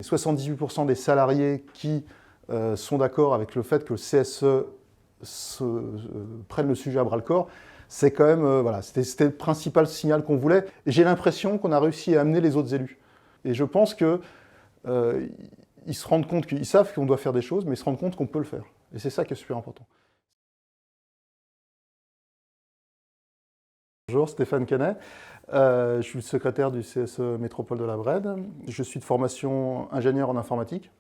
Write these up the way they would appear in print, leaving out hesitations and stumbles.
78% des salariés qui sont d'accord avec le fait que le CSE prenne le sujet à bras-le-corps, c'est quand même, voilà, c'était le principal signal qu'on voulait. Et j'ai l'impression qu'on a réussi à amener les autres élus. Et je pense qu'ils se rendent compte qu'ils savent qu'on doit faire des choses, mais ils se rendent compte qu'on peut le faire. Et c'est ça qui est super important. Bonjour, Stéphane Canet. Je suis le secrétaire du CSE Métropole de la Brède. Je suis de formation ingénieur en informatique.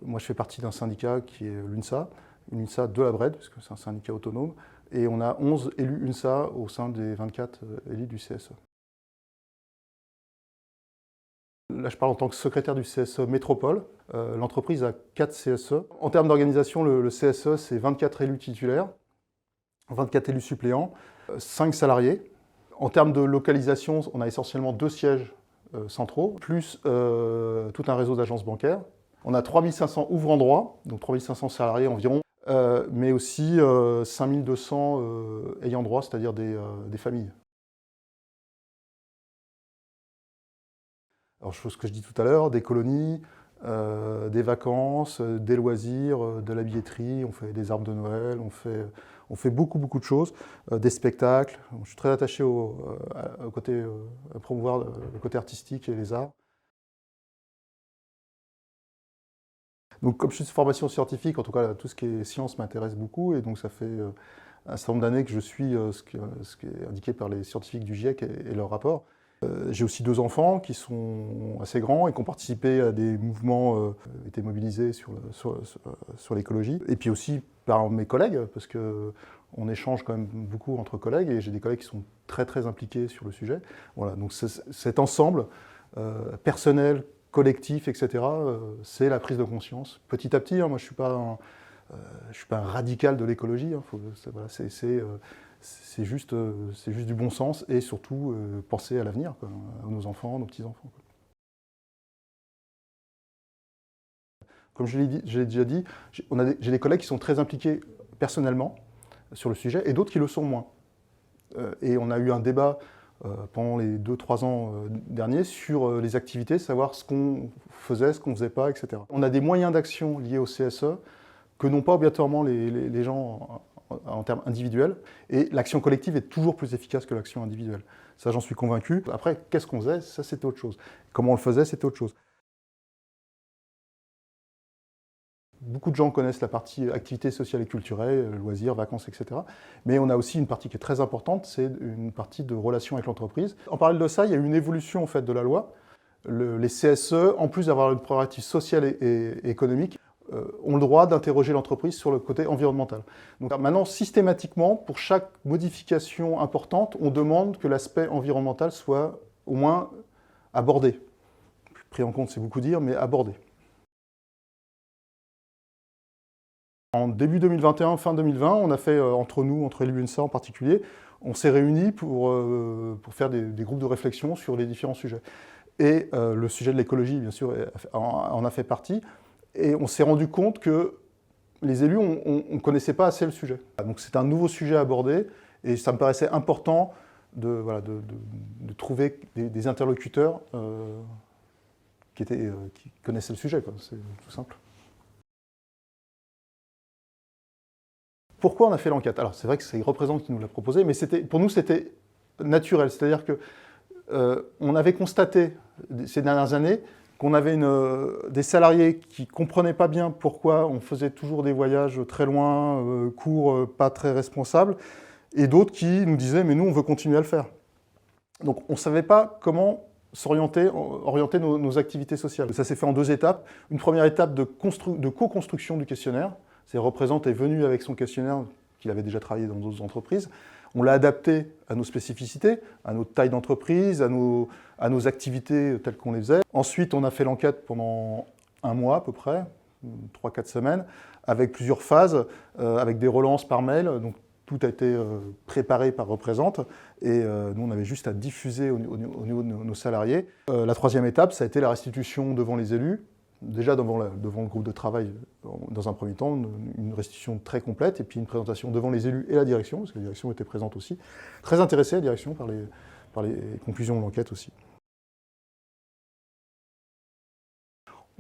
Moi, je fais partie d'un syndicat qui est l'UNSA, une UNSA de la Brède, puisque c'est un syndicat autonome. Et on a 11 élus UNSA au sein des 24 élus du CSE. Là, je parle en tant que secrétaire du CSE Métropole. L'entreprise a 4 CSE. En termes d'organisation, le CSE, c'est 24 élus titulaires, 24 élus suppléants, 5 salariés. En termes de localisation, on a essentiellement 2 sièges centraux, plus tout un réseau d'agences bancaires. On a 3500 ouvrants droit, donc 3500 salariés environ, mais aussi 5200 ayants droit, c'est-à-dire des familles. Alors, ce que je dis tout à l'heure, des colonies, des vacances, des loisirs, de la billetterie, on fait des arbres de Noël, on fait beaucoup de choses, des spectacles. Je suis très attaché à promouvoir le côté artistique et les arts. Donc, comme je suis de formation scientifique, en tout cas, tout ce qui est science m'intéresse beaucoup, et donc ça fait un certain nombre d'années que je suis ce qui est indiqué par les scientifiques du GIEC et leurs rapports. J'ai aussi 2 enfants qui sont assez grands et qui ont participé à des mouvements, été mobilisés sur l'écologie. Et puis aussi par mes collègues, parce qu'on échange quand même beaucoup entre collègues, et j'ai des collègues qui sont très impliqués sur le sujet. Voilà, donc cet ensemble personnel, collectif, etc., c'est la prise de conscience. Petit à petit, hein, moi je ne suis pas un radical de l'écologie, hein, voilà, c'est juste du bon sens et surtout penser à l'avenir, à nos enfants, nos petits-enfants. Comme je l'ai déjà dit, j'ai des collègues qui sont très impliqués personnellement sur le sujet et d'autres qui le sont moins. Et on a eu un débat pendant les 2-3 ans derniers sur les activités, savoir ce qu'on faisait, ce qu'on ne faisait pas, etc. On a des moyens d'action liés au CSE que n'ont pas obligatoirement les gens en termes individuels, et l'action collective est toujours plus efficace que l'action individuelle. Ça, j'en suis convaincu. Après, qu'est-ce qu'on faisait? Ça, c'était autre chose. Comment on le faisait, c'était autre chose. Beaucoup de gens connaissent la partie activités sociales et culturelles, loisirs, vacances, etc. Mais on a aussi une partie qui est très importante, c'est une partie de relations avec l'entreprise. En parallèle de ça, il y a eu une évolution en fait, de la loi. Les CSE, en plus d'avoir une prérogative sociale et économique, ont le droit d'interroger l'entreprise sur le côté environnemental. Donc maintenant, systématiquement, pour chaque modification importante, on demande que l'aspect environnemental soit au moins abordé. Pris en compte, c'est beaucoup dire, mais abordé. En début 2021, fin 2020, on a fait, entre nous, entre élus UNSA en particulier, on s'est réunis pour faire des groupes de réflexion sur les différents sujets. Et le sujet de l'écologie, bien sûr, en a fait partie. Et on s'est rendu compte que les élus, on ne connaissait pas assez le sujet. Donc c'est un nouveau sujet à aborder, et ça me paraissait important de trouver des interlocuteurs qui connaissaient le sujet, quoi. C'est tout simple. Pourquoi on a fait l'enquête? Alors c'est vrai que c'est Représente qui nous l'a proposé, mais pour nous c'était naturel. C'est-à-dire qu'on avait constaté ces dernières années qu'on avait des salariés qui ne comprenaient pas bien pourquoi on faisait toujours des voyages très loin, courts, pas très responsables, et d'autres qui nous disaient « mais nous, on veut continuer à le faire ». Donc on ne savait pas comment orienter nos activités sociales. Ça s'est fait en 2 étapes. Une première étape de co-construction du questionnaire. Représente est venu avec son questionnaire qu'il avait déjà travaillé dans d'autres entreprises. On l'a adapté à nos spécificités, à notre taille d'entreprise, à nos activités telles qu'on les faisait. Ensuite, on a fait l'enquête pendant 1 mois à peu près, 3-4 semades, avec plusieurs phases, avec des relances par mail. Donc tout a été préparé par Représente, et nous on avait juste à diffuser au niveau de nos salariés. La 3e étape, ça a été la restitution devant les élus. Déjà devant le groupe de travail, dans un premier temps, une restitution très complète, et puis une présentation devant les élus et la direction, parce que la direction était présente aussi. Très intéressée, la direction, par les conclusions de l'enquête aussi.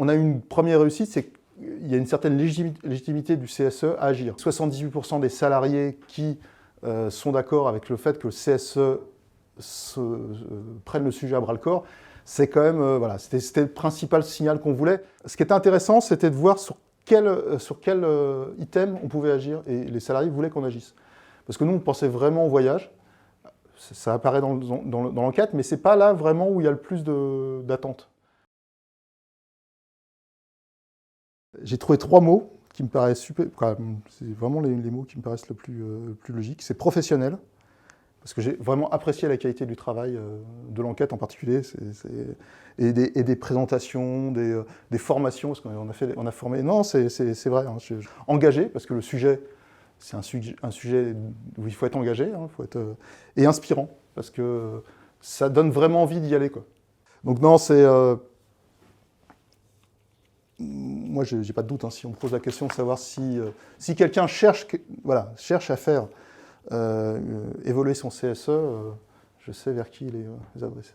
On a eu une première réussite, c'est qu'il y a une certaine légitimité du CSE à agir. 78% des salariés qui sont d'accord avec le fait que le CSE prenne le sujet à bras-le-corps, c'est quand même, voilà, c'était le principal signal qu'on voulait. Ce qui était intéressant, c'était de voir sur quel item on pouvait agir, et les salariés voulaient qu'on agisse. Parce que nous, on pensait vraiment au voyage, ça apparaît dans l'enquête, mais ce n'est pas là vraiment où il y a le plus d'attentes. J'ai trouvé 3 mots qui me paraissent super, c'est vraiment les mots qui me paraissent le plus logiques. C'est professionnel, parce que j'ai vraiment apprécié la qualité du travail de l'enquête en particulier, et des présentations, des formations, parce qu'on a formé. Non, c'est vrai. Hein, engagé, parce que le sujet, c'est un sujet où il faut être engagé, hein, et inspirant, parce que ça donne vraiment envie d'y aller, quoi. Donc non, c'est... moi, je n'ai pas de doute, hein, si on me pose la question de savoir si quelqu'un cherche à faire évoluer son CSE, je sais vers qui les adresser.